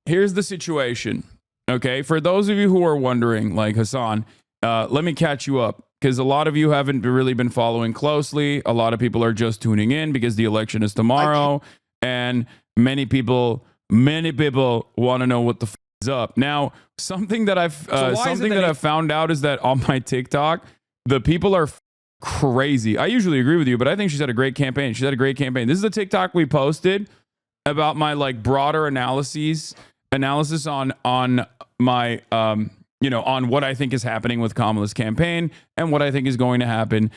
here's the situation. Okay, for those of you who are wondering, like Hasan, let me catch you up because a lot of you haven't really been following closely. A lot of people are just tuning in because the election is tomorrow, and many people want to know what the f is up. Now, something that I've found out is that on my TikTok, the people are crazy. I usually agree with you, but I think she's had a great campaign. She's had a great campaign. This is a TikTok we posted about my like broader analysis on my on what I think is happening with Kamala's campaign and what I think is going to happen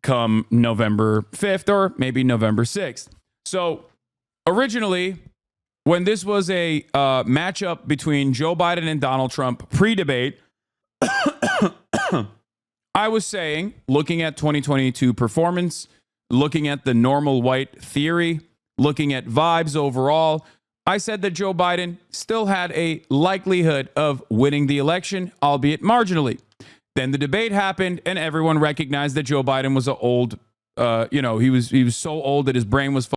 come November 5th or maybe November 6th. So originally, when this was a matchup between Joe Biden and Donald Trump pre-debate, I was saying, looking at 2022 performance, looking at the normal white theory, looking at vibes overall, I said that Joe Biden still had a likelihood of winning the election, albeit marginally. Then the debate happened, and everyone recognized that Joe Biden was an old, he was so old that his brain was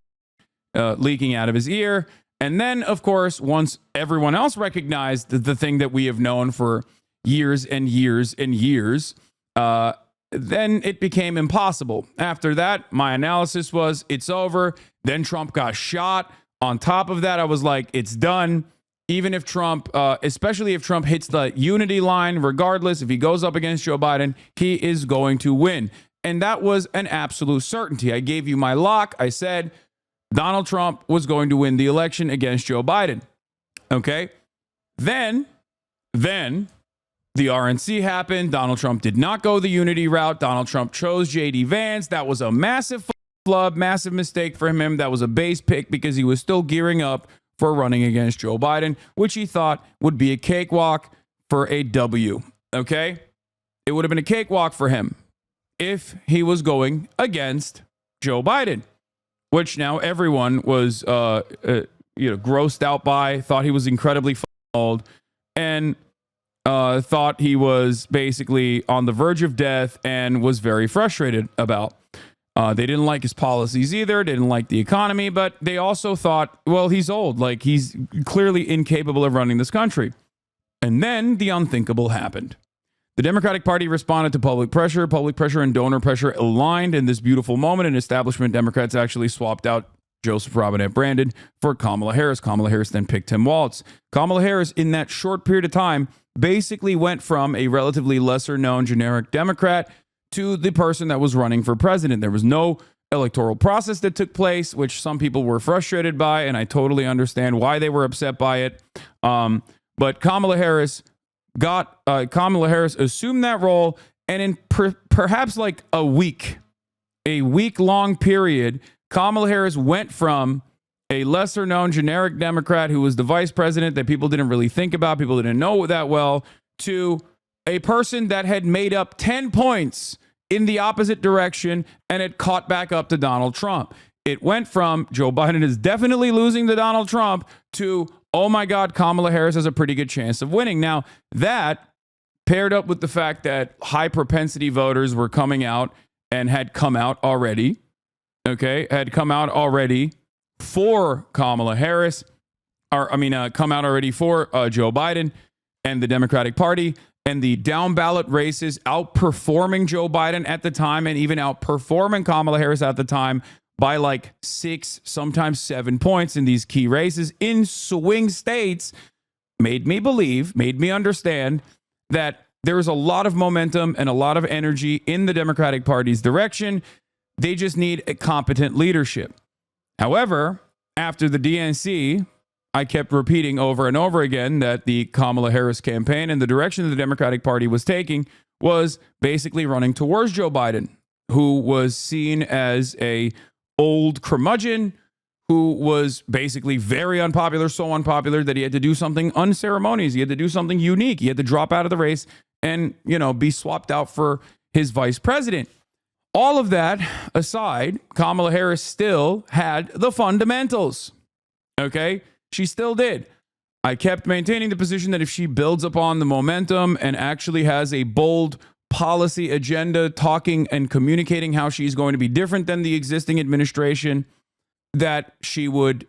leaking out of his ear. And then, of course, once everyone else recognized the thing that we have known for years and years and years, then it became impossible. After that, my analysis was it's over. Then Trump got shot. On top of that, I was like, it's done. Even if Trump, especially if Trump hits the unity line, regardless, if he goes up against Joe Biden, he is going to win. And that was an absolute certainty. I gave you my lock. I said Donald Trump was going to win the election against Joe Biden. Okay. Then the RNC happened. Donald Trump did not go the unity route. Donald Trump chose J.D. Vance. That was a massive flub, massive mistake for him. That was a base pick because he was still gearing up for running against Joe Biden, which he thought would be a cakewalk for a W. Okay? It would have been a cakewalk for him if he was going against Joe Biden, which now everyone was grossed out by, thought he was incredibly old, and thought he was basically on the verge of death and was very frustrated about. They didn't like his policies either, didn't like the economy, but they also thought, well, he's old. Like, he's clearly incapable of running this country. And then the unthinkable happened. The Democratic Party responded to public pressure and donor pressure aligned in this beautiful moment, and establishment Democrats actually swapped out Joseph Robinette Brandon for Kamala Harris. Kamala Harris then picked Tim Walz. Kamala Harris, in that short period of time, basically went from a relatively lesser-known generic Democrat to the person that was running for president. There was no electoral process that took place, which some people were frustrated by, and I totally understand why they were upset by it. But Kamala Harris assumed that role, and in perhaps like a week-long period, Kamala Harris went from a lesser-known generic Democrat who was the vice president that people didn't really think about, people didn't know that well, to a person that had made up 10 points in the opposite direction, and it caught back up to Donald Trump. It went from Joe Biden is definitely losing to Donald Trump to, oh my God, Kamala Harris has a pretty good chance of winning. Now, that paired up with the fact that high propensity voters were coming out and had come out already, for Kamala Harris, come out already for Joe Biden and the Democratic Party, and the down ballot races outperforming Joe Biden at the time and even outperforming Kamala Harris at the time by like 6, sometimes 7 points in these key races in swing states made me understand that there is a lot of momentum and a lot of energy in the Democratic Party's direction. They just need a competent leadership. However, after the DNC, I kept repeating over and over again that the Kamala Harris campaign and the direction the Democratic Party was taking was basically running towards Joe Biden, who was seen as a old curmudgeon who was basically very unpopular, so unpopular that he had to do something unceremonious. He had to do something unique. He had to drop out of the race and, be swapped out for his vice president. All of that aside, Kamala Harris still had the fundamentals. Okay? She still did. I kept maintaining the position that if she builds upon the momentum and actually has a bold policy agenda, talking and communicating how she's going to be different than the existing administration, that she would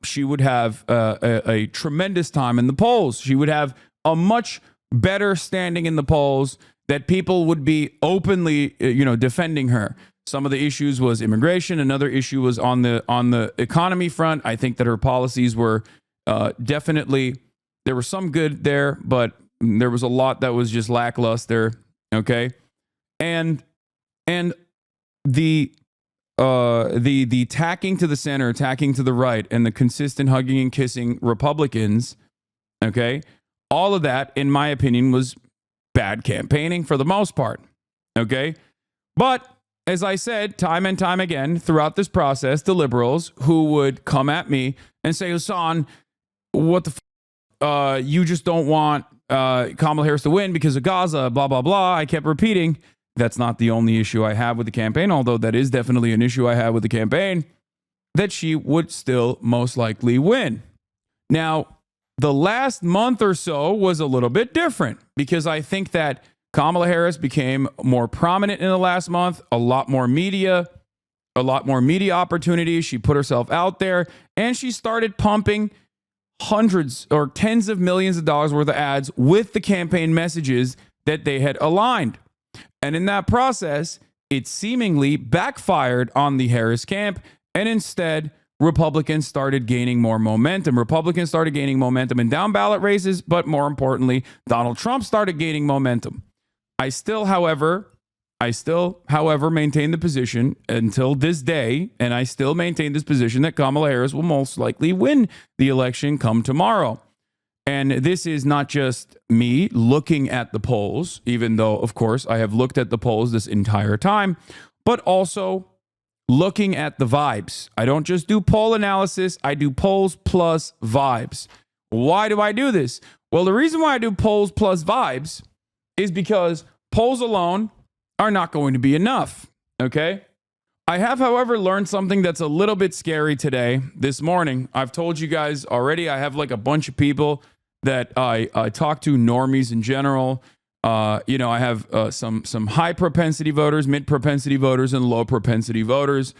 she would have a tremendous time in the polls. She would have a much better standing in the polls, that people would be openly, defending her. Some of the issues was immigration. Another issue was on the economy front. I think that her policies were definitely, there was some good there, but there was a lot that was just lackluster. Okay, and the tacking to the center, tacking to the right, and the consistent hugging and kissing Republicans. Okay, all of that, in my opinion, was bad campaigning for the most part. Okay, but as I said time and time again throughout this process, the liberals who would come at me and say, Hasan, what the you just don't want Kamala Harris to win because of Gaza, blah, blah, blah. I kept repeating, that's not the only issue I have with the campaign, although that is definitely an issue I have with the campaign, that she would still most likely win. Now, the last month or so was a little bit different, because I think that Kamala Harris became more prominent in the last month, a lot more media opportunities. She put herself out there, and she started pumping hundreds or tens of millions of dollars worth of ads with the campaign messages that they had aligned. And in that process, it seemingly backfired on the Harris camp, and instead, Republicans started gaining more momentum. Republicans started gaining momentum in down ballot races, but more importantly, Donald Trump started gaining momentum. I still, however, maintain the position until this day, and I still maintain this position that Kamala Harris will most likely win the election come tomorrow. And this is not just me looking at the polls, even though, of course, I have looked at the polls this entire time, but also looking at the vibes. I don't just do poll analysis, I do polls plus vibes. Why do I do this? Well, the reason why I do polls plus vibes is because polls alone are not going to be enough, okay? I have, however, learned something that's a little bit scary today, this morning. I've told you guys already, I have like a bunch of people that I talk to, normies in general. I have some high propensity voters, mid propensity voters, and low propensity voters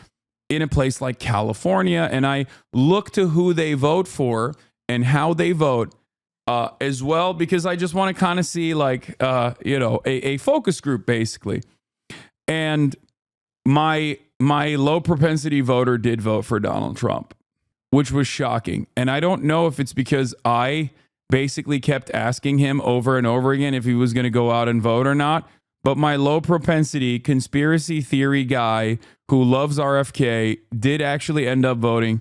in a place like California. And I look to who they vote for and how they vote as well, because I just want to kind of see a focus group, basically. And my low propensity voter did vote for Donald Trump, which was shocking. And I don't know if it's because I basically kept asking him over and over again if he was going to go out and vote or not. But my low propensity conspiracy theory guy who loves RFK did actually end up voting.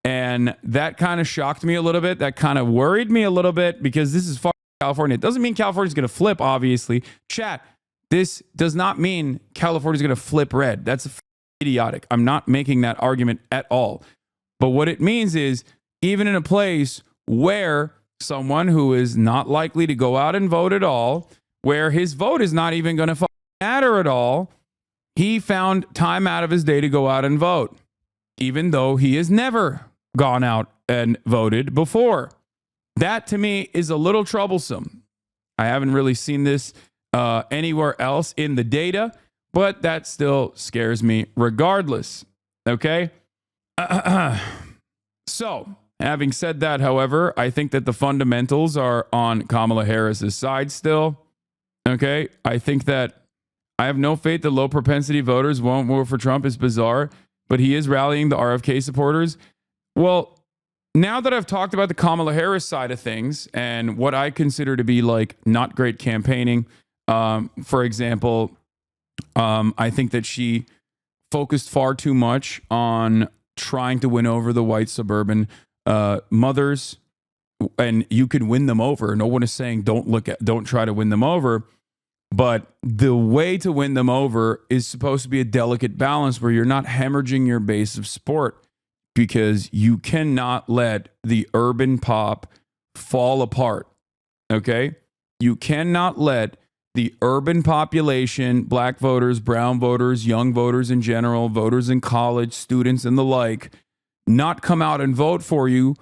And that kind of shocked me a little bit. That kind of worried me a little bit, because this is California. It doesn't mean California's going to flip, obviously. Chat, this does not mean California's going to flip red. That's idiotic. I'm not making that argument at all. But what it means is, even in a place where someone who is not likely to go out and vote at all, where his vote is not even going to matter at all, he found time out of his day to go out and vote, even though he has never gone out and voted before. That, to me, is a little troublesome. I haven't really seen this anywhere else in the data, but that still scares me regardless. Okay? So, having said that, however, I think that the fundamentals are on Kamala Harris's side still. Okay? I think that I have no faith that low propensity voters won't vote for Trump. Is bizarre, but he is rallying the RFK supporters. Well, now that I've talked about the Kamala Harris side of things and what I consider to be like not great campaigning, for example, I think that she focused far too much on trying to win over the white suburban mothers, and you can win them over. No one is saying don't try to win them over, but the way to win them over is supposed to be a delicate balance where you're not hemorrhaging your base of support, because you cannot let the urban pop fall apart. Okay? You cannot let the urban population, black voters, brown voters, young voters in general, voters in college, students and the like, not come out and vote for you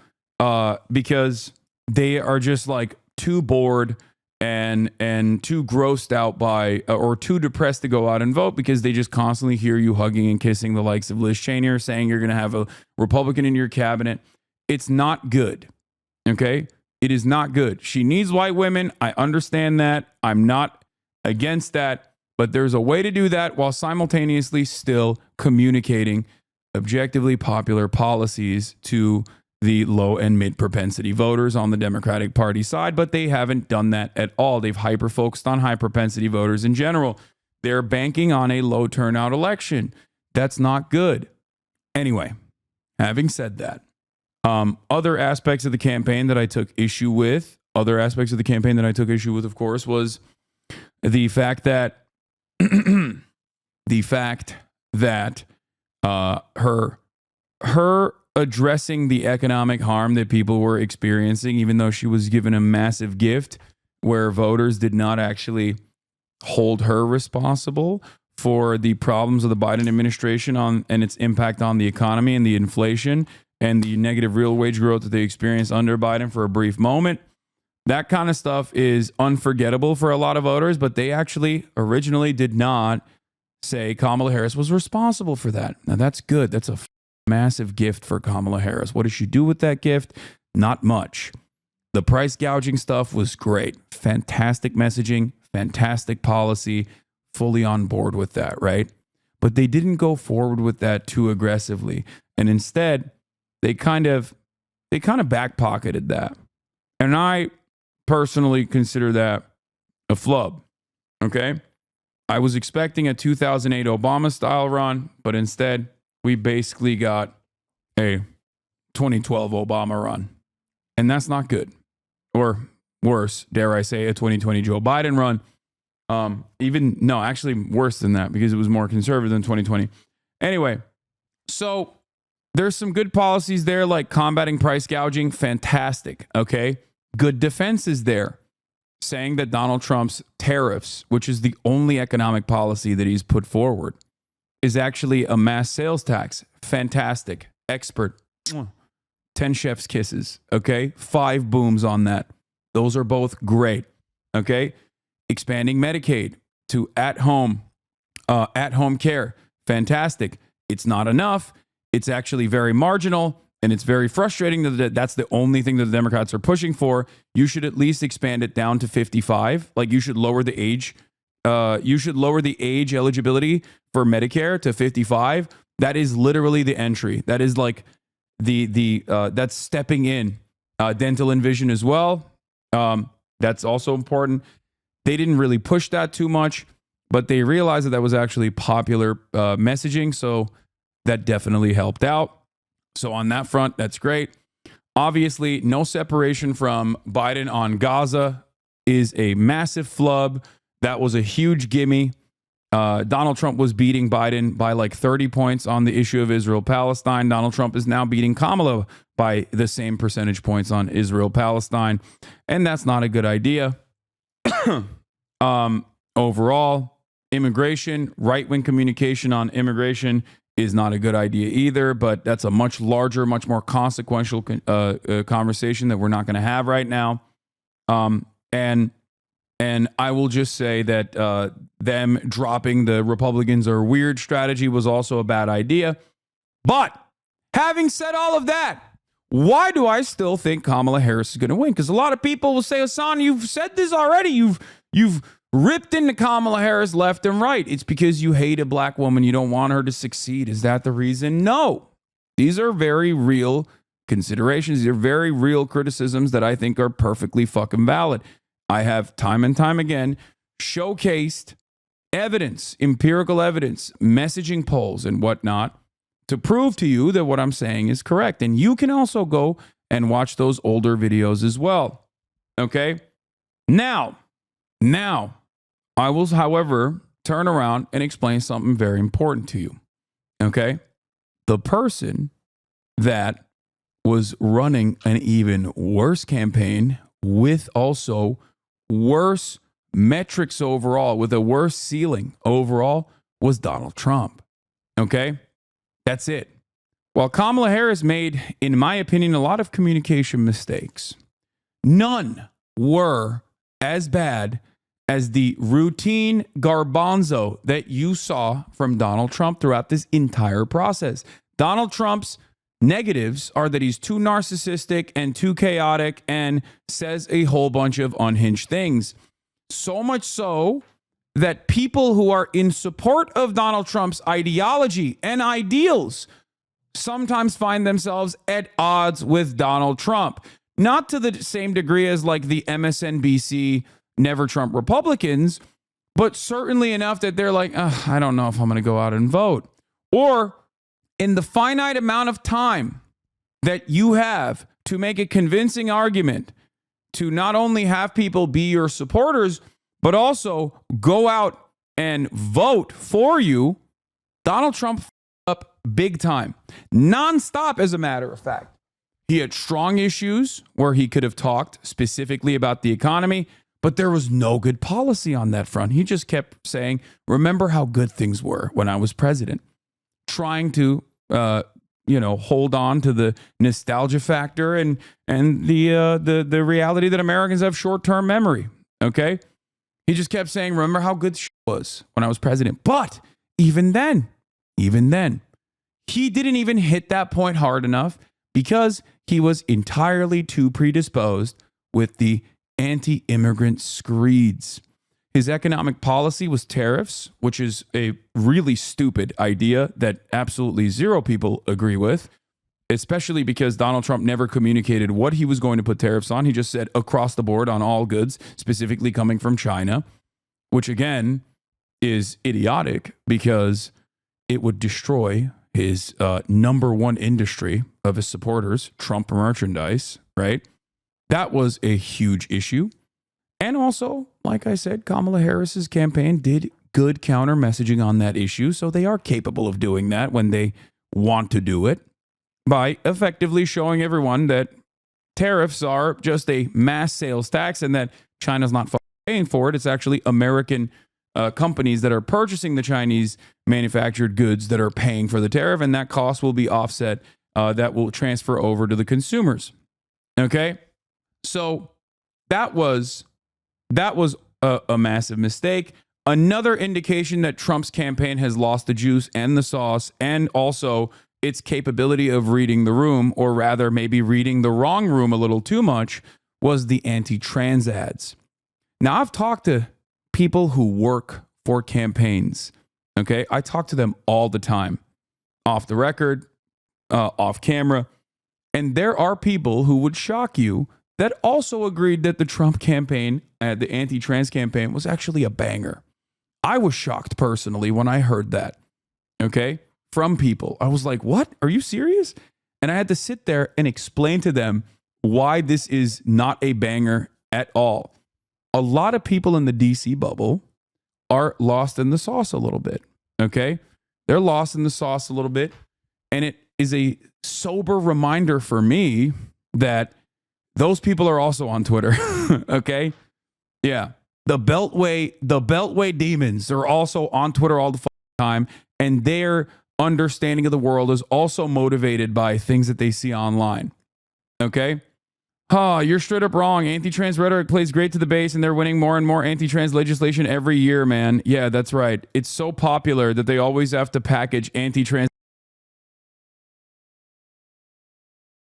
because they are just like too bored and too grossed out by or too depressed to go out and vote because they just constantly hear you hugging and kissing the likes of Liz Cheney or saying you're going to have a Republican in your cabinet. It's not good. Okay? It is not good. She needs white women. I understand that. I'm not against that. But there's a way to do that while simultaneously still communicating objectively popular policies to the low and mid propensity voters on the Democratic Party side, but they haven't done that at all. They've hyper focused on high propensity voters in general. They're banking on a low turnout election. That's not good. Anyway, having said that, other aspects of the campaign that I took issue with, of course, was the fact that her addressing the economic harm that people were experiencing, even though she was given a massive gift where voters did not actually hold her responsible for the problems of the Biden administration and its impact on the economy and the inflation and the negative real wage growth that they experienced under Biden for a brief moment. That kind of stuff is unforgettable for a lot of voters, but they actually originally did not say Kamala Harris was responsible for that. Now, that's good. That's a massive gift for Kamala Harris. What does she do with that gift? Not much. The price gouging stuff was great. Fantastic messaging, fantastic policy, fully on board with that, right? But they didn't go forward with that too aggressively. And instead, they kind of back-pocketed that. And I personally consider that a flub, okay? I was expecting a 2008 Obama-style run, but instead, we basically got a 2012 Obama run. And that's not good. Or worse, dare I say, a 2020 Joe Biden run. Actually worse than that because it was more conservative than 2020. Anyway, so there's some good policies there like combating price gouging. Fantastic. Okay. Good defenses there. Saying that Donald Trump's tariffs, which is the only economic policy that he's put forward, is actually a mass sales tax. Fantastic. Expert. 10 chef's kisses. Okay. 5 booms on that. Those are both great. Okay. Expanding Medicaid to at-home care. Fantastic. It's not enough. It's actually very marginal, and it's very frustrating that that's the only thing that the Democrats are pushing for. You should at least expand it down to 55. Like you should lower the age. You should lower the age eligibility for Medicare to 55. That is literally the entry. That is like that's stepping in. Dental and vision as well. That's also important. They didn't really push that too much, but they realized that was actually popular messaging. So that definitely helped out. So on that front, that's great. Obviously, no separation from Biden on Gaza is a massive flub. That was a huge gimme. Donald Trump was beating Biden by like 30 points on the issue of Israel-Palestine. Donald Trump is now beating Kamala by the same percentage points on Israel-Palestine. And that's not a good idea. Overall, immigration, right-wing communication on immigration is not a good idea either, but that's a much larger, much more consequential conversation that we're not going to have right now. And I will just say that them dropping the Republicans are weird strategy was also a bad idea. But having said all of that, why do I still think Kamala Harris is going to win? Because a lot of people will say, Hasan, you've said this already. You've ripped into Kamala Harris left and right. It's because you hate a black woman. You don't want her to succeed. Is that the reason? No. These are very real considerations. These are very real criticisms that I think are perfectly fucking valid. I have time and time again showcased evidence, empirical evidence, messaging polls and whatnot to prove to you that what I'm saying is correct. And you can also go and watch those older videos as well. Okay? Now, I will, however, turn around and explain something very important to you. Okay? The person that was running an even worse campaign with also worse metrics overall, with a worse ceiling overall, was Donald Trump. Okay? That's it. While Kamala Harris made, in my opinion, a lot of communication mistakes, none were as bad as the routine garbanzo that you saw from Donald Trump throughout this entire process. Donald Trump's negatives are that he's too narcissistic and too chaotic and says a whole bunch of unhinged things. So much so that people who are in support of Donald Trump's ideology and ideals sometimes find themselves at odds with Donald Trump. Not to the same degree as like the MSNBC Never Trump Republicans, but certainly enough that they're like, I don't know if I'm going to go out and vote. Or in the finite amount of time that you have to make a convincing argument to not only have people be your supporters, but also go out and vote for you, Donald Trump up big time. Nonstop, as a matter of fact. He had strong issues where he could have talked specifically about the economy, but there was no good policy on that front. He just kept saying, remember how good things were when I was president. Trying to, hold on to the nostalgia factor and the reality that Americans have short-term memory, okay? He just kept saying, remember how good shit was when I was president. But even then, he didn't even hit that point hard enough because he was entirely too predisposed with the anti-immigrant screeds. His economic policy was tariffs, which is a really stupid idea that absolutely zero people agree with, especially because Donald Trump never communicated what he was going to put tariffs on. He just said across the board on all goods, specifically coming from China, which again is idiotic because it would destroy his number one industry of his supporters, Trump merchandise, right? That was a huge issue. And also, like I said, Kamala Harris's campaign did good counter messaging on that issue. So they are capable of doing that when they want to do it by effectively showing everyone that tariffs are just a mass sales tax and that China's not paying for it. It's actually American companies that are purchasing the Chinese manufactured goods that are paying for the tariff, and that cost will be offset. That will transfer over to the consumers. Okay, so that was a massive mistake. Another indication that Trump's campaign has lost the juice and the sauce, and also its capability of reading the room, or rather maybe reading the wrong room a little too much, was the anti-trans ads. Now, I've talked to people who work for campaigns, okay? I talk to them all the time, off the record, off camera, and there are people who would shock you that also agreed that the Trump campaign, the anti-trans campaign, was actually a banger. I was shocked personally when I heard that, okay, from people. I was like, what? Are you serious? And I had to sit there and explain to them why this is not a banger at all. A lot of people in the DC bubble are lost in the sauce a little bit, okay? They're lost in the sauce a little bit, and it is a sober reminder for me that those people are also on Twitter, okay? Yeah. The Beltway demons are also on Twitter all the time, and their understanding of the world is also motivated by things that they see online, okay? You're straight up wrong. Anti-trans rhetoric plays great to the base, and they're winning more and more anti-trans legislation every year, man. Yeah, that's right. It's so popular that they always have to package anti-trans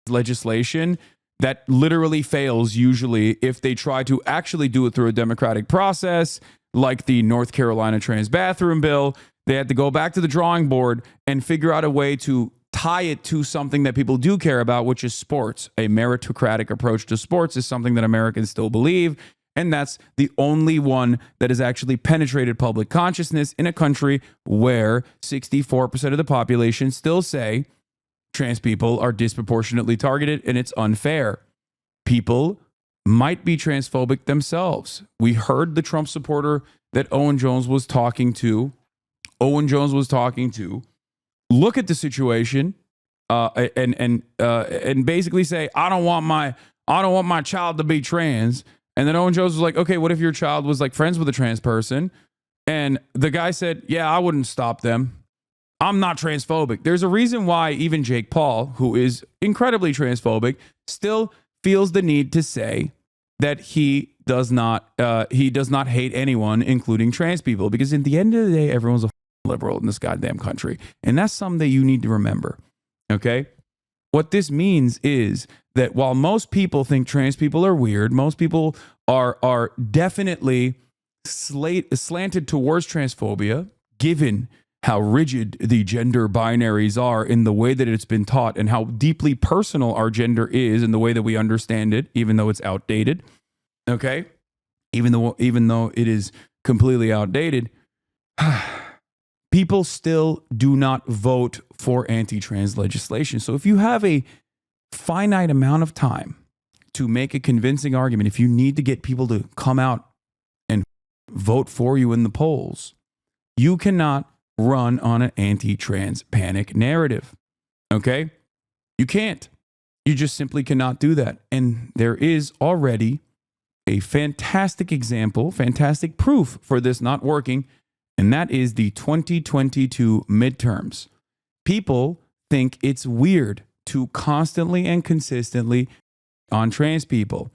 legislation that literally fails usually if they try to actually do it through a democratic process, like the North Carolina trans bathroom bill. They had to go back to the drawing board and figure out a way to tie it to something that people do care about, which is sports. A meritocratic approach to sports is something that Americans still believe, and that's the only one that has actually penetrated public consciousness in a country where 64% of the population still say trans people are disproportionately targeted and it's unfair. People might be transphobic themselves. We heard the Trump supporter that Owen Jones was talking to look at the situation and basically say, I don't want my child to be trans. And then Owen Jones was like, okay, what if your child was like friends with a trans person? And the guy said, yeah, I wouldn't stop them. I'm not transphobic. There's a reason why even Jake Paul, who is incredibly transphobic, still feels the need to say that he does not hate anyone, including trans people, because at the end of the day, everyone's a liberal in this goddamn country. And that's something that you need to remember. Okay? What this means is that while most people think trans people are weird, most people are definitely slanted towards transphobia, given how rigid the gender binaries are in the way that it's been taught and how deeply personal our gender is in the way that we understand it, even though it's outdated. Okay? Even though it is completely outdated, people still do not vote for anti-trans legislation. So if you have a finite amount of time to make a convincing argument, if you need to get people to come out and vote for you in the polls, you cannot run on an anti-trans panic narrative. Okay? You can't. You just simply cannot do that. And there is already a fantastic example, fantastic proof for this not working, and that is the 2022 midterms. People think it's weird to constantly and consistently on trans people.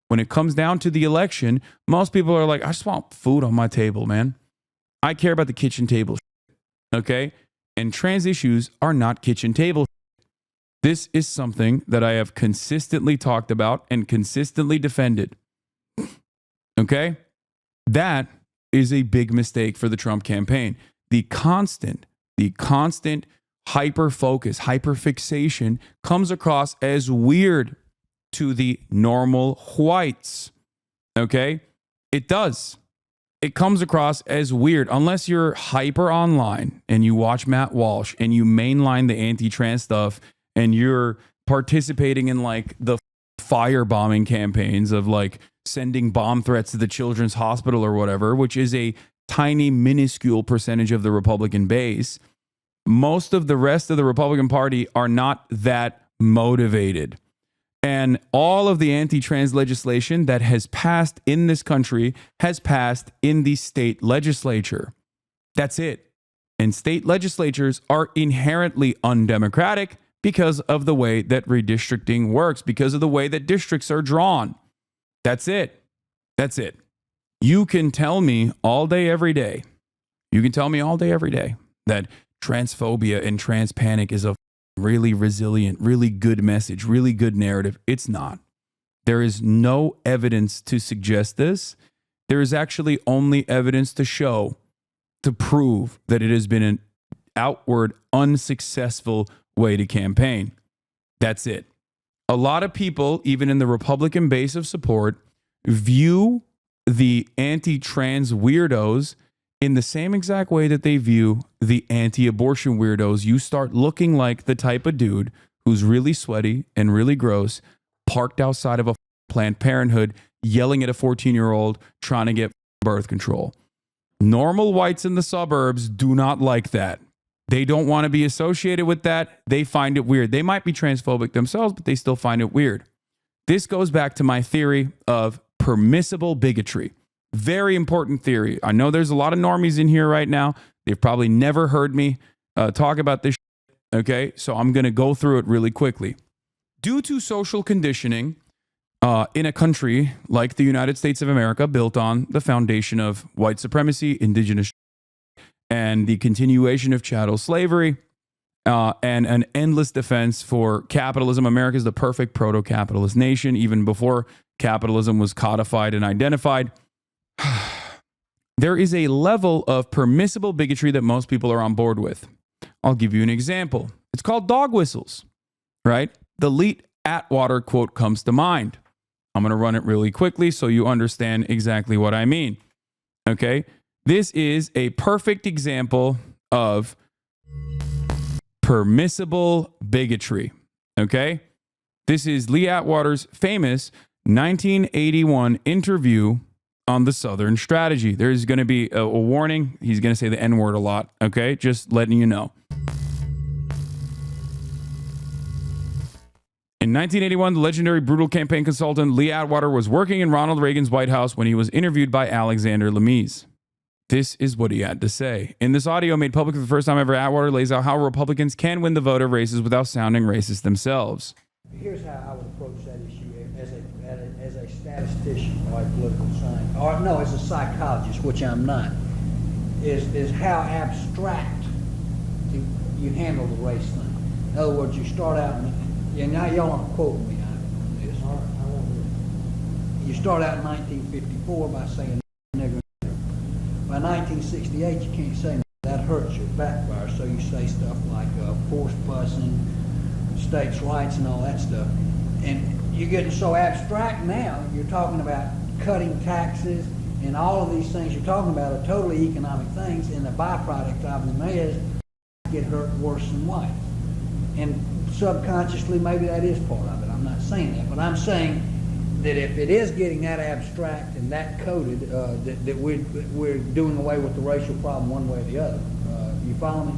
When it comes down to the election, most people are like, I just want food on my table, man. I care about the kitchen table. Okay? And trans issues are not kitchen table. This is something that I have consistently talked about and consistently defended. Okay? That is a big mistake for the Trump campaign. The constant hyper focus, hyper fixation comes across as weird to the normal whites. Okay? It does. It comes across as weird unless you're hyper online and you watch Matt Walsh and you mainline the anti-trans stuff and you're participating in like the firebombing campaigns of like sending bomb threats to the children's hospital or whatever, which is a tiny, minuscule percentage of the Republican base. Most of the rest of the Republican Party are not that motivated. And all of the anti-trans legislation that has passed in this country has passed in the state legislature. That's it. And state legislatures are inherently undemocratic because of the way that redistricting works, because of the way that districts are drawn. That's it. That's it. You can tell me all day, every day. You can tell me all day, every day that transphobia and trans panic is a really resilient, really good message, really good narrative. It's not. There is no evidence to suggest this. There is actually only evidence to prove that it has been an outward, unsuccessful way to campaign. That's it. A lot of people, even in the Republican base of support, view the anti-trans weirdos in the same exact way that they view the anti-abortion weirdos. You start looking like the type of dude who's really sweaty and really gross, parked outside of a Planned Parenthood, yelling at a 14-year-old trying to get birth control. Normal whites in the suburbs do not like that. They don't want to be associated with that. They find it weird. They might be transphobic themselves, but they still find it weird. This goes back to my theory of permissible bigotry. Very important theory. I know there's a lot of normies in here right now. They've probably never heard me talk about this shit, okay? So I'm going to go through it really quickly. Due to social conditioning in a country like the United States of America, built on the foundation of white supremacy, indigenous, and the continuation of chattel slavery, and an endless defense for capitalism. America is the perfect proto-capitalist nation, even before capitalism was codified and identified. There is a level of permissible bigotry that most people are on board with. I'll give you an example. It's called dog whistles, right? The Leet Atwater quote comes to mind. I'm going to run it really quickly so you understand exactly what I mean. Okay? This is a perfect example of permissible bigotry. Okay? This is Lee Atwater's famous 1981 interview on the Southern strategy. There's going to be a warning. He's going to say the N-word a lot. Okay? Just letting you know. In 1981, the legendary brutal campaign consultant Lee Atwater was working in Ronald Reagan's White House when he was interviewed by Alexander Lemise. This is what he had to say. In this audio made public for the first time ever, Atwater lays out how Republicans can win the vote of races without sounding racist themselves. Here's how I would approach that issue as as a statistician or a political scientist, or no, as a psychologist, which I'm not, is how abstract you handle the race thing. In other words, you start out, and now y'all aren't quoting me on this. You start out in 1954 by saying nigger. By 1968, you can't say that hurts you, backfires. So you say stuff like forced busing, states' rights, and all that stuff. And you're getting so abstract now. You're talking about cutting taxes, and all of these things you're talking about are totally economic things, and the byproduct of them is get hurt worse than white. And subconsciously, maybe that is part of it. I'm not saying that, but I'm saying that if it is getting that abstract and that coded, that we're doing away with the racial problem one way or the other. You follow me?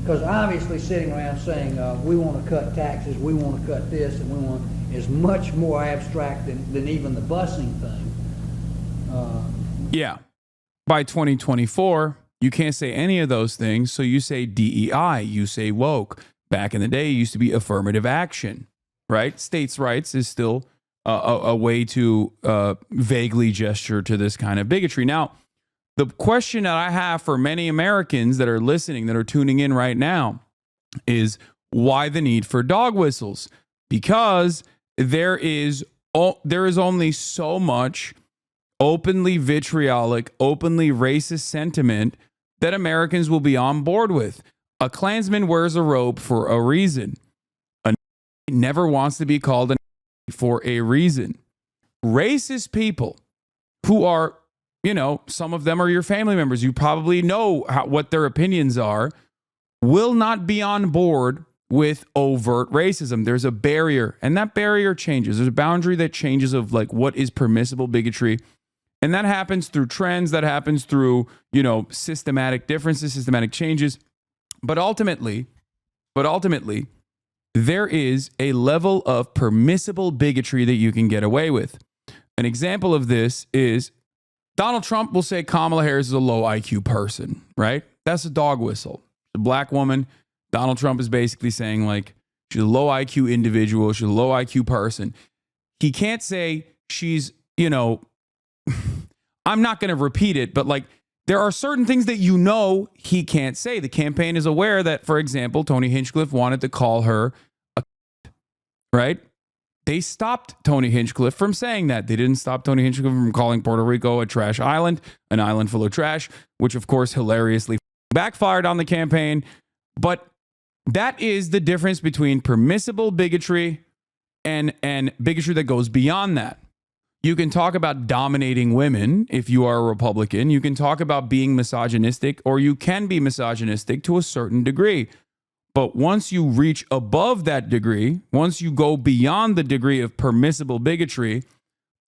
Because obviously sitting around saying we want to cut taxes, we want to cut this, and we want is much more abstract than even the busing thing. Yeah. By 2024, you can't say any of those things, so you say DEI, you say woke. Back in the day, it used to be affirmative action, right? States' rights is still a way to vaguely gesture to this kind of bigotry. Now, the question that I have for many Americans that are listening, that are tuning in right now, is why the need for dog whistles? Because there is only so much openly vitriolic, openly racist sentiment that Americans will be on board with. A Klansman wears a robe for a reason. A never wants to be called a for a reason. Racist people who are, some of them are your family members. You probably know what their opinions are, will not be on board with overt racism. There's a barrier, and that barrier changes. There's a boundary that changes of like what is permissible bigotry. And that happens through trends, that happens through, systematic differences, systematic changes. But ultimately, there is a level of permissible bigotry that you can get away with. An example of this is Donald Trump will say Kamala Harris is a low IQ person, right? That's a dog whistle. A black woman. Donald Trump is basically saying like she's a low IQ individual. She's a low IQ person. He can't say she's, I'm not going to repeat it, but like there are certain things that he can't say. The campaign is aware that, for example, Tony Hinchcliffe wanted to call her a right? They stopped Tony Hinchcliffe from saying that. They didn't stop Tony Hinchcliffe from calling Puerto Rico a trash island, an island full of trash, which of course hilariously backfired on the campaign. But that is the difference between permissible bigotry and bigotry that goes beyond that. You can talk about dominating women if you are a Republican. You can talk about being misogynistic, or you can be misogynistic to a certain degree. But once you reach above that degree, once you go beyond the degree of permissible bigotry,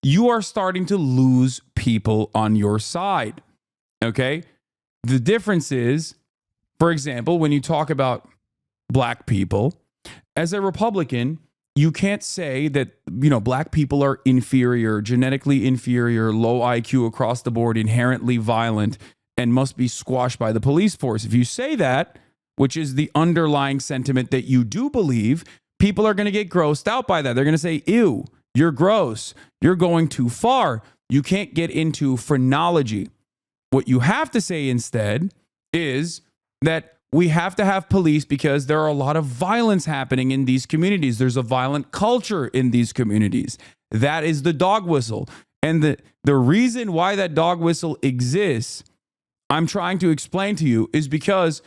you are starting to lose people on your side. Okay? The difference is, for example, when you talk about black people, as a Republican, you can't say that, black people are inferior, genetically inferior, low IQ across the board, inherently violent, and must be squashed by the police force. If you say that, which is the underlying sentiment that you do believe, people are going to get grossed out by that. They're going to say, ew, you're gross. You're going too far. You can't get into phrenology. What you have to say instead is that we have to have police because there are a lot of violence happening in these communities. There's a violent culture in these communities. That is the dog whistle. And the reason why that dog whistle exists, I'm trying to explain to you, is because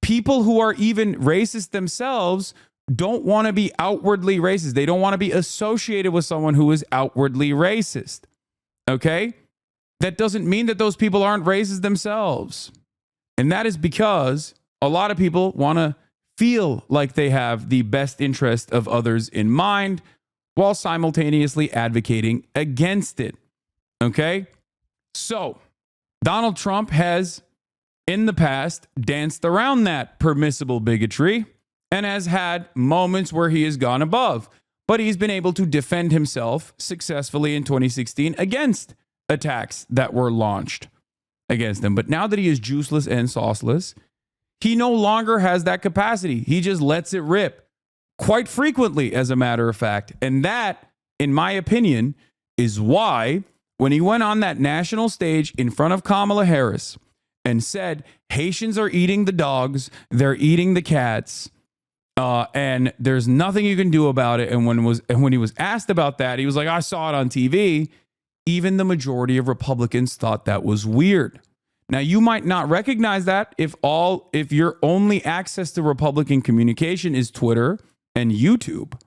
people who are even racist themselves don't want to be outwardly racist. They don't want to be associated with someone who is outwardly racist. Okay? That doesn't mean that those people aren't racist themselves. And that is because a lot of people want to feel like they have the best interest of others in mind while simultaneously advocating against it. Okay? So, Donald Trump has, in the past, danced around that permissible bigotry and has had moments where he has gone above. But he's been able to defend himself successfully in 2016 against attacks that were launched against him. But now that he is juiceless and sauceless, he no longer has that capacity. He just lets it rip quite frequently, as a matter of fact. And that, in my opinion, is why when he went on that national stage in front of Kamala Harris and said, Haitians are eating the dogs, they're eating the cats, and there's nothing you can do about it. And when he was asked about that, he was like, I saw it on TV. Even the majority of Republicans thought that was weird. Now, you might not recognize that if your only access to Republican communication is Twitter and YouTube.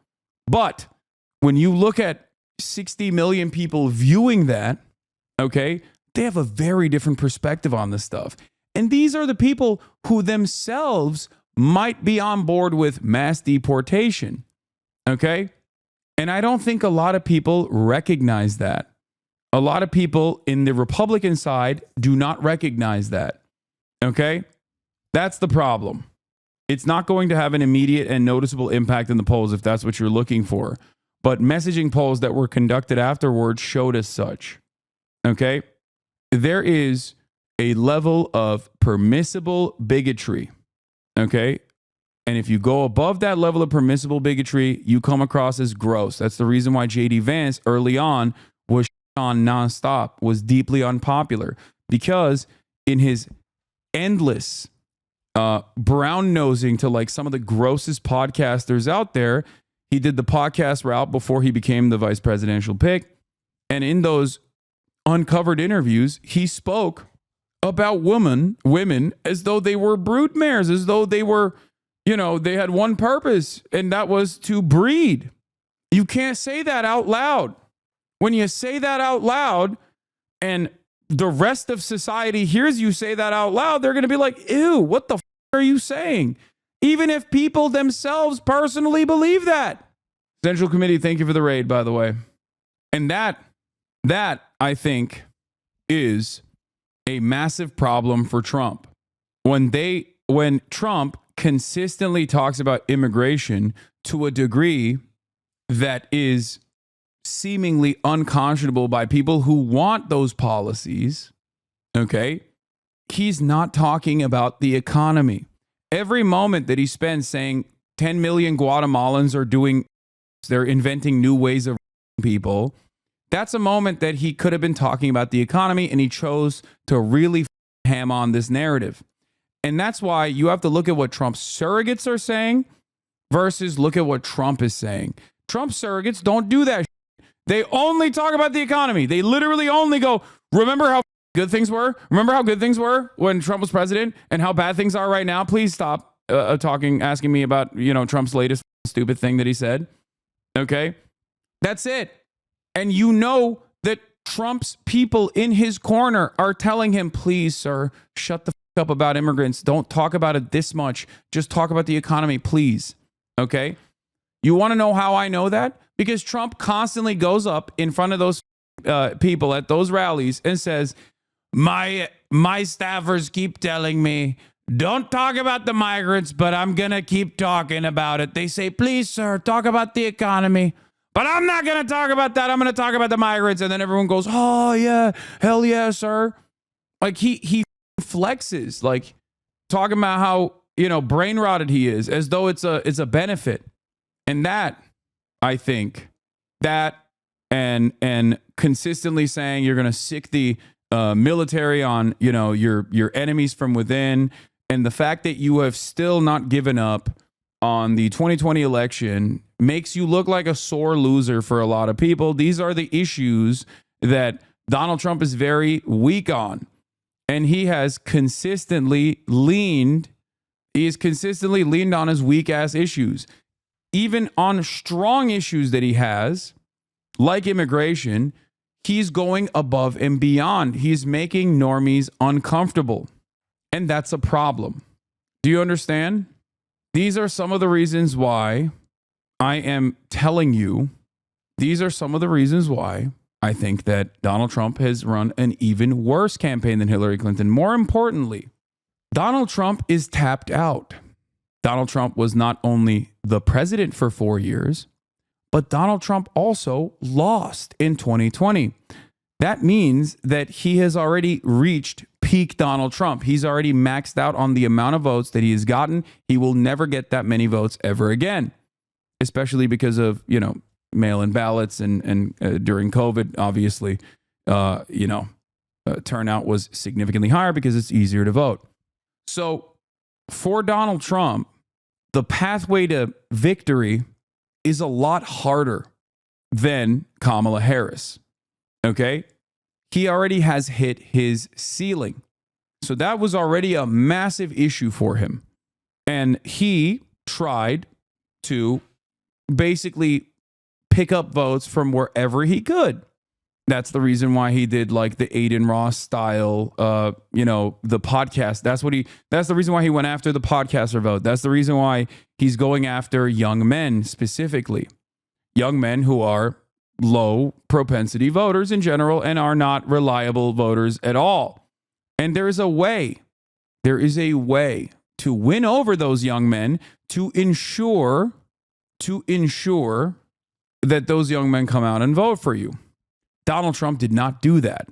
But when you look at 60 million people viewing that, okay, they have a very different perspective on this stuff. And these are the people who themselves might be on board with mass deportation, okay? And I don't think a lot of people recognize that. A lot of people in the Republican side do not recognize that, okay? That's the problem. It's not going to have an immediate and noticeable impact in the polls if that's what you're looking for. But messaging polls that were conducted afterwards showed as such, okay? There is a level of permissible bigotry, okay? And if you go above that level of permissible bigotry, you come across as gross. That's the reason why J.D. Vance early on was on nonstop, was deeply unpopular, because in his endless brown nosing to like some of the grossest podcasters out there, he did the podcast route before he became the vice presidential pick. And in those uncovered interviews, he spoke about women as though they were broodmares, as though they were, they had one purpose, and that was to breed. You can't say that out loud. When you say that out loud and the rest of society hears you say that out loud, they're going to be like, ew, what the are you saying? Even if people themselves personally believe that. Central Committee, thank you for the raid, by the way. And that I think is a massive problem for Trump. When Trump consistently talks about immigration to a degree that is seemingly unconscionable by people who want those policies, okay, he's not talking about the economy. Every moment that he spends saying 10 million Guatemalans they're inventing new ways of people, that's a moment that he could have been talking about the economy, and he chose to really ham on this narrative. And that's why you have to look at what Trump's surrogates are saying versus look at what Trump is saying. Trump's surrogates don't do that. They only talk about the economy. They literally only go, remember how good things were? Remember how good things were when Trump was president and how bad things are right now? Please stop asking me about, Trump's latest stupid thing that he said. Okay? That's it. And you know that Trump's people in his corner are telling him, please, sir, shut the up about immigrants. Don't talk about it this much. Just talk about the economy, please. Okay? You want to know how I know that? Because Trump constantly goes up in front of those people at those rallies and says, my staffers keep telling me, don't talk about the migrants, but I'm going to keep talking about it. They say, please, sir, talk about the economy. But I'm not going to talk about that. I'm going to talk about the migrants. And then everyone goes, oh, yeah, hell yeah, sir. Like he flexes, like talking about how, brain rotted he is, as though it's a benefit. And that, I think, that and consistently saying you're going to sick the military on, your enemies from within, and the fact that you have still not given up on the 2020 election makes you look like a sore loser for a lot of people. These are the issues that Donald Trump is very weak on. And he has consistently leaned on his weak ass issues. Even on strong issues that he has, like immigration, he's going above and beyond. He's making normies uncomfortable. And that's a problem. Do you understand? These are some of the reasons why I am telling you, these are some of the reasons why I think that Donald Trump has run an even worse campaign than Hillary Clinton. More importantly, Donald Trump is tapped out. Donald Trump was not only the president for 4 years, but Donald Trump also lost in 2020. That means that he has already reached peak Donald Trump. He's already maxed out on the amount of votes that he has gotten. He will never get that many votes ever again, especially because of, mail-in ballots and during COVID, obviously, turnout was significantly higher because it's easier to vote. So for Donald Trump, the pathway to victory is a lot harder than Kamala Harris. Okay? He already has hit his ceiling. So that was already a massive issue for him. And he tried to basically pick up votes from wherever he could. That's the reason why he did like the Aiden Ross style, the podcast. That's the reason why he went after the podcaster vote. That's the reason why he's going after young men specifically. Young men who are low propensity voters in general and are not reliable voters at all. And there is a way to win over those young men to ensure that those young men come out and vote for you. Donald Trump did not do that.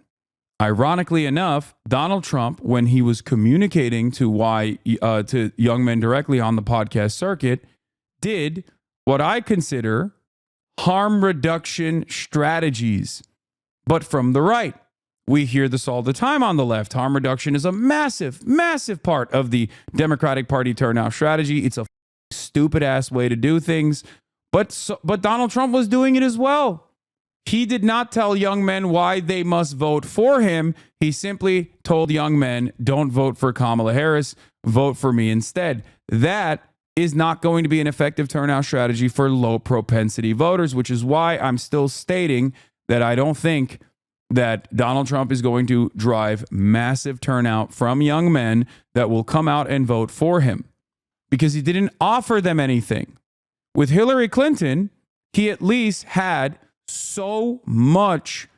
Ironically enough, Donald Trump, when he was communicating to young men directly on the podcast circuit, did what I consider harm reduction strategies, but from the right. We hear this all the time on the left. Harm reduction is a massive, massive part of the Democratic Party turnout strategy. It's a stupid ass way to do things, but Donald Trump was doing it as well. He did not tell young men why they must vote for him. He simply told young men, don't vote for Kamala Harris, vote for me instead. That is not going to be an effective turnout strategy for low propensity voters, which is why I'm still stating that I don't think that Donald Trump is going to drive massive turnout from young men that will come out and vote for him, because he didn't offer them anything. With Hillary Clinton, he at least had so much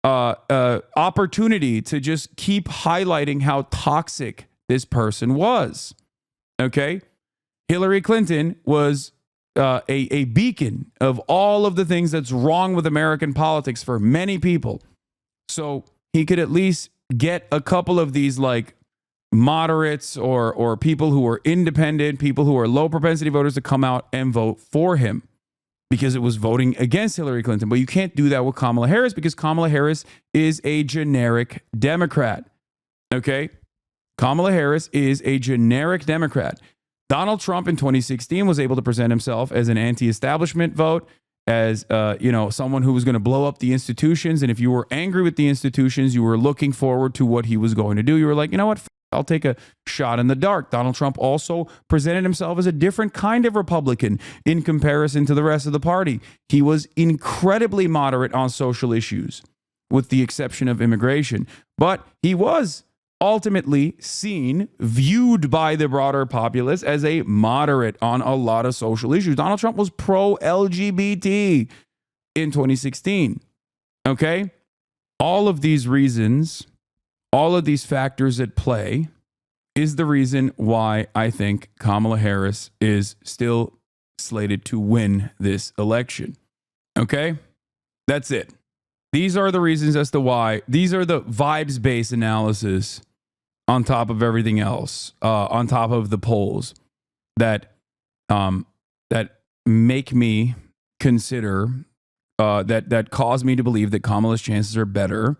opportunity to just keep highlighting how toxic this person was. Okay? Hillary Clinton was a beacon of all of the things that's wrong with American politics for many people. So he could at least get a couple of these like moderates or people who are independent, people who are low propensity voters to come out and vote for him, because it was voting against Hillary Clinton. But you can't do that with Kamala Harris, because Kamala Harris is a generic Democrat. Okay? Kamala Harris is a generic Democrat. Donald Trump in 2016 was able to present himself as an anti-establishment vote, as someone who was going to blow up the institutions. And if you were angry with the institutions, you were looking forward to what he was going to do. You were like, you know what? I'll take a shot in the dark. Donald Trump also presented himself as a different kind of Republican in comparison to the rest of the party. He was incredibly moderate on social issues, with the exception of immigration. But he was ultimately viewed by the broader populace as a moderate on a lot of social issues. Donald Trump was pro-LGBT in 2016. Okay? All of these reasons, all of these factors at play is the reason why I think Kamala Harris is still slated to win this election. Okay? That's it. These are the reasons as to why. These are the vibes-based analysis on top of everything else, on top of the polls that make me consider, that cause me to believe that Kamala's chances are better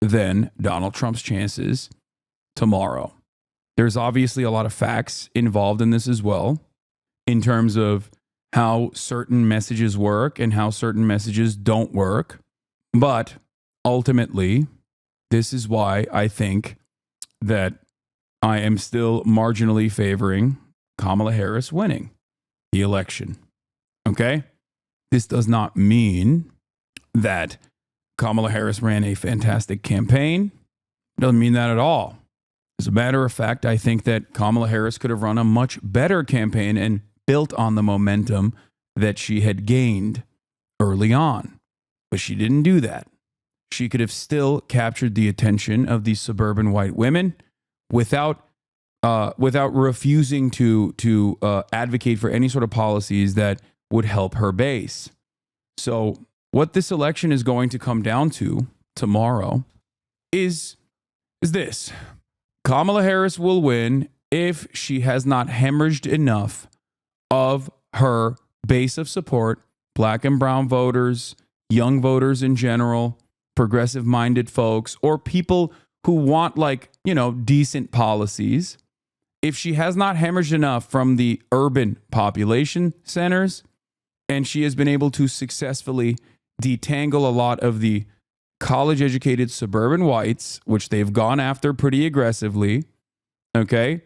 than Donald Trump's chances tomorrow. There's obviously a lot of facts involved in this as well, in terms of how certain messages work and how certain messages don't work. But ultimately, this is why I think that I am still marginally favoring Kamala Harris winning the election. Okay? This does not mean that Kamala Harris ran a fantastic campaign. It doesn't mean that at all. As a matter of fact, I think that Kamala Harris could have run a much better campaign and built on the momentum that she had gained early on. But she didn't do that. She could have still captured the attention of these suburban white women without refusing to advocate for any sort of policies that would help her base. So what this election is going to come down to tomorrow is this. Kamala Harris will win if she has not hemorrhaged enough of her base of support black and brown voters, young voters in general, progressive minded folks, or people who want decent policies, if she has not hemorrhaged enough from the urban population centers, and she has been able to successfully detangle a lot of the college-educated suburban whites, which they've gone after pretty aggressively, okay,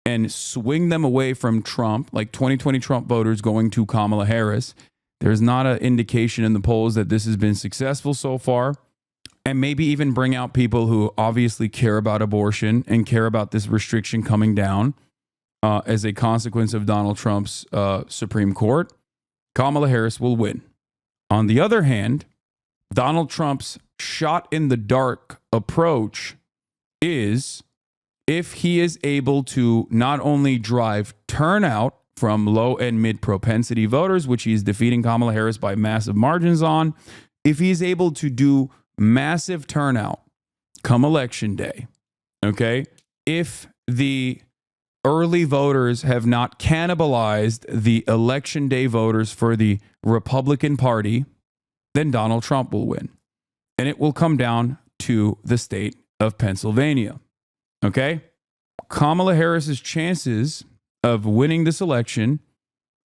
and swing them away from Trump, like 2020 Trump voters going to Kamala Harris. There's not an indication in the polls that this has been successful so far. And maybe even bring out people who obviously care about abortion and care about this restriction coming down as a consequence of Donald Trump's Supreme Court. Kamala Harris will win. On the other hand, Donald Trump's shot in the dark approach is if he is able to not only drive turnout from low and mid propensity voters, which he's defeating Kamala Harris by massive margins on, if he's able to do massive turnout come election day, okay? If the early voters have not cannibalized the election day voters for the Republican Party, then Donald Trump will win. And it will come down to the state of Pennsylvania, okay? Kamala Harris's chances of winning this election,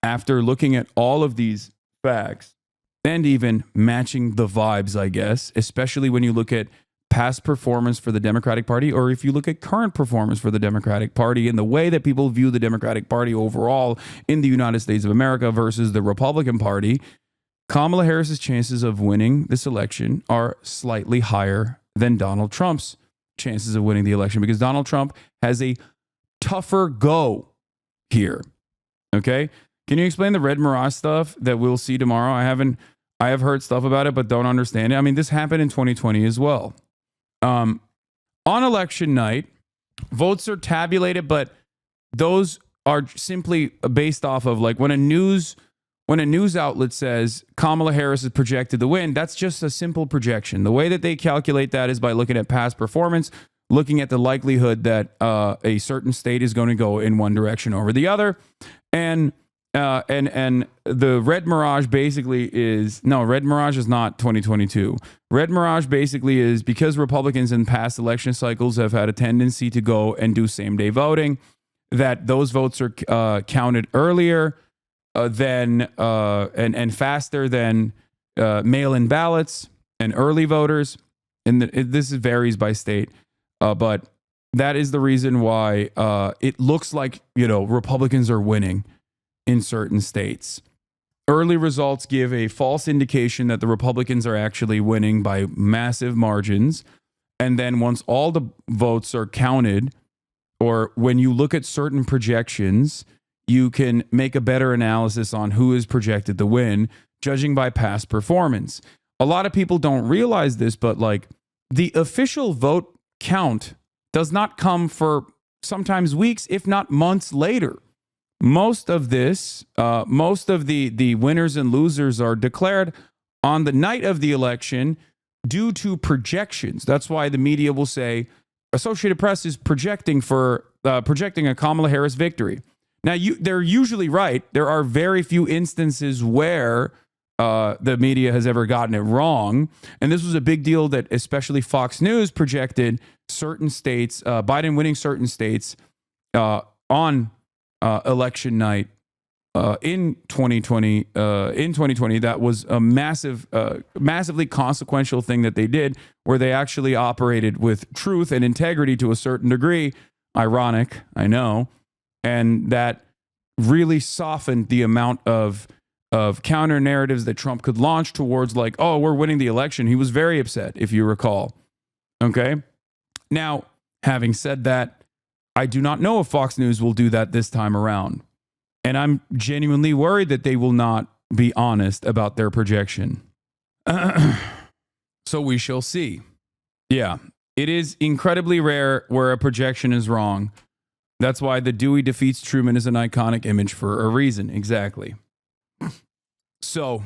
after looking at all of these facts, and even matching the vibes, I guess, especially when you look at past performance for the Democratic Party, or if you look at current performance for the Democratic Party and the way that people view the Democratic Party overall in the United States of America versus the Republican Party, Kamala Harris's chances of winning this election are slightly higher than Donald Trump's chances of winning the election, because Donald Trump has a tougher go here. Okay? Can you explain the red mirage stuff that we'll see tomorrow? I have heard stuff about it, but don't understand it. I mean, this happened in 2020 as well. On election night, votes are tabulated, but those are simply based off of when a news outlet says Kamala Harris is projected to win. That's just a simple projection. The way that they calculate that is by looking at past performance, looking at the likelihood that a certain state is going to go in one direction over the other, and the red mirage basically red mirage is not 2022. Red mirage basically is because Republicans in past election cycles have had a tendency to go and do same day voting, that those votes are counted earlier than and faster than mail-in ballots and early voters. And this varies by state, but that is the reason why it looks like Republicans are winning in certain states. Early results give a false indication that the Republicans are actually winning by massive margins. And then once all the votes are counted, or when you look at certain projections, you can make a better analysis on who is projected to win, judging by past performance. A lot of people don't realize this, but the official vote count does not come for sometimes weeks, if not months later. Most of the winners and losers are declared on the night of the election due to projections. That's why the media will say Associated Press is projecting a Kamala Harris victory. Now, they're usually right. There are very few instances where the media has ever gotten it wrong. And this was a big deal that especially Fox News projected certain states, Biden winning certain states on election night in 2020. In 2020, that was a massively consequential thing that they did, where they actually operated with truth and integrity to a certain degree. Ironic, I know, and that really softened the amount of counter narratives that Trump could launch towards, oh, we're winning the election. He was very upset, if you recall. Okay, now having said that, I do not know if Fox News will do that this time around. And I'm genuinely worried that they will not be honest about their projection. So we shall see. Yeah, it is incredibly rare where a projection is wrong. That's why the Dewey defeats Truman is an iconic image for a reason. Exactly. So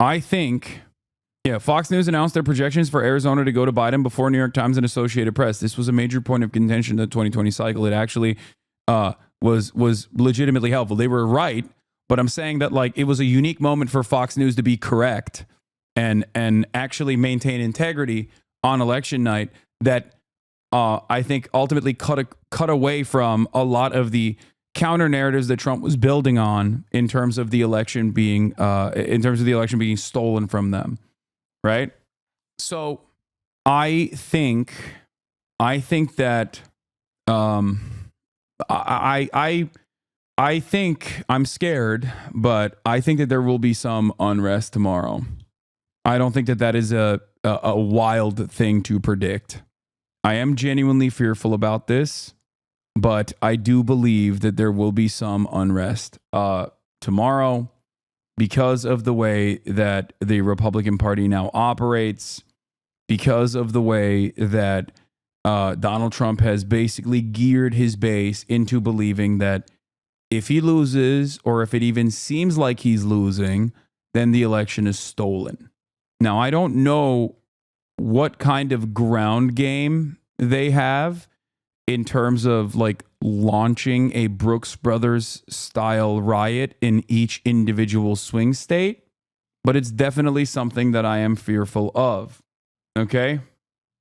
I think, Fox News announced their projections for Arizona to go to Biden before New York Times and Associated Press. This was a major point of contention in the 2020 cycle. It actually was legitimately helpful. They were right But I'm saying that like it was a unique moment for Fox News to be correct and actually maintain integrity on election night that I think ultimately cut away from a lot of the counter narratives that Trump was building on in terms of the election being stolen from them, right? So I think that I think I'm scared, but I think that there will be some unrest tomorrow. I don't think that is a wild thing to predict. I am genuinely fearful about this, but I do believe that there will be some unrest tomorrow because of the way that the Republican Party now operates, because of the way that Donald Trump has basically geared his base into believing that if he loses, or if it even seems like he's losing, then the election is stolen. Now, I don't know what kind of ground game they have in terms of like launching a Brooks Brothers style riot in each individual swing state, but it's definitely something that I am fearful of. Okay?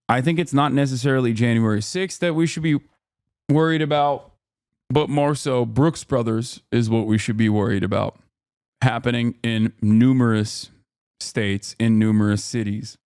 I think it's not necessarily January 6th that we should be worried about, but more so Brooks Brothers is what we should be worried about happening in numerous states, in numerous cities.